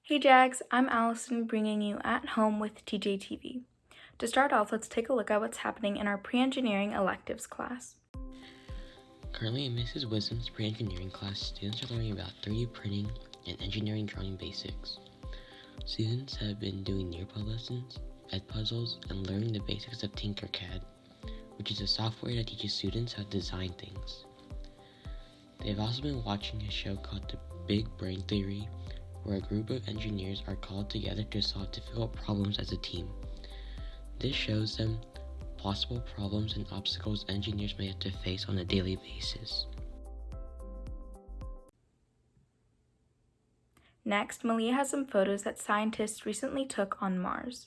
Hey Jags, I'm Allison bringing you At Home with TJTV. To start off, let's take a look at what's happening in our pre-engineering electives class. Currently in Mrs. Wisdom's pre-engineering class, students are learning about 3D printing and engineering drawing basics. Students have been doing nearpod lessons, puzzles, and learning the basics of Tinkercad, which is a software that teaches students how to design things. They have also been watching a show called The Big Brain Theory, where a group of engineers are called together to solve difficult problems as a team. This shows them possible problems and obstacles engineers may have to face on a daily basis. Next, Malia has some photos that scientists recently took on Mars.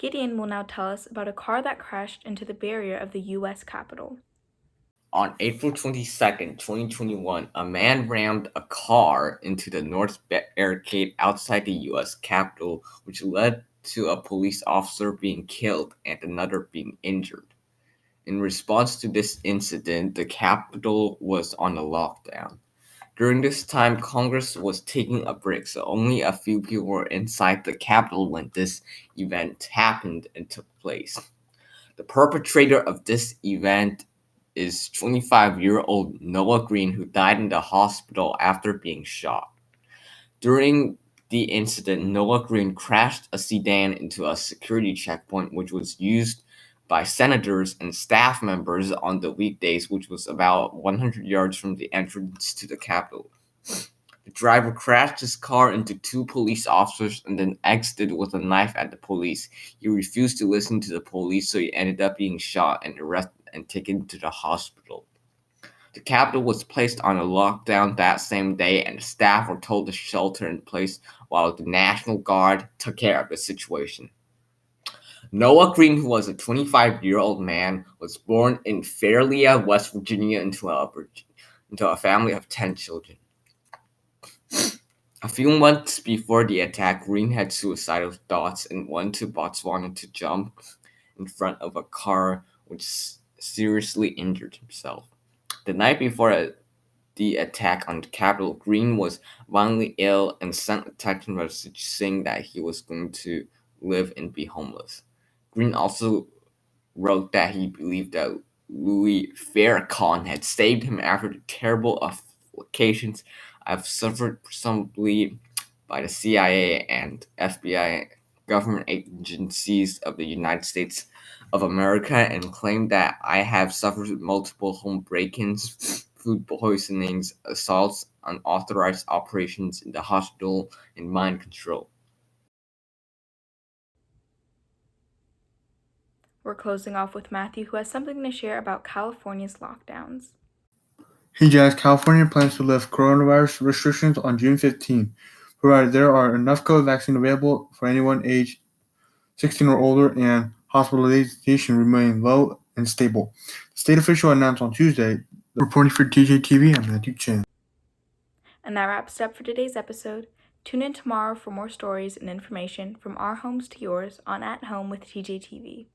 Gideon will now tell us about a car that crashed into the barrier of the U.S. Capitol. On April 22nd, 2021, a man rammed a car into the north barricade outside the U.S. Capitol, which led to a police officer being killed and another being injured. In response to this incident, the Capitol was on a lockdown. During this time, Congress was taking a break, so only a few people were inside the Capitol when this event happened and took place. The perpetrator of this event is 25-year-old Noah Green, who died in the hospital after being shot. During the incident, Noah Green crashed a sedan into a security checkpoint, which was used by senators and staff members on the weekdays, which was about 100 yards from the entrance to the Capitol. The driver crashed his car into two police officers and then exited with a knife at the police. He refused to listen to the police, so he ended up being shot and arrested and taken to the hospital. The Capitol was placed on a lockdown that same day, and the staff were told to shelter in place while the National Guard took care of the situation. Noah Green, who was a 25-year-old man, was born in Fairleigh, West Virginia, into a family of 10 children. A few months before the attack, Green had suicidal thoughts and went to Botswana to jump in front of a car, which seriously injured himself. The night before the attack on the Capitol, Green was violently ill and sent a text message saying that he was going to live and be homeless. Green also wrote that he believed that Louis Farrakhan had saved him after the terrible afflictions I've suffered presumably by the CIA and FBI government agencies of the United States of America, and claimed that I have suffered multiple home break-ins, food poisonings, assaults, unauthorized operations in the hospital, and mind control. We're closing off with Matthew, who has something to share about California's lockdowns. Hey Jazz, California plans to lift coronavirus restrictions on June 15, provided there are enough COVID vaccine available for anyone aged 16 or older and hospitalization remain low and stable. The state official announced on Tuesday. Reporting for TJTV, I'm Matthew Chen. And that wraps it up for today's episode. Tune in tomorrow for more stories and information from our homes to yours on At Home with TJTV.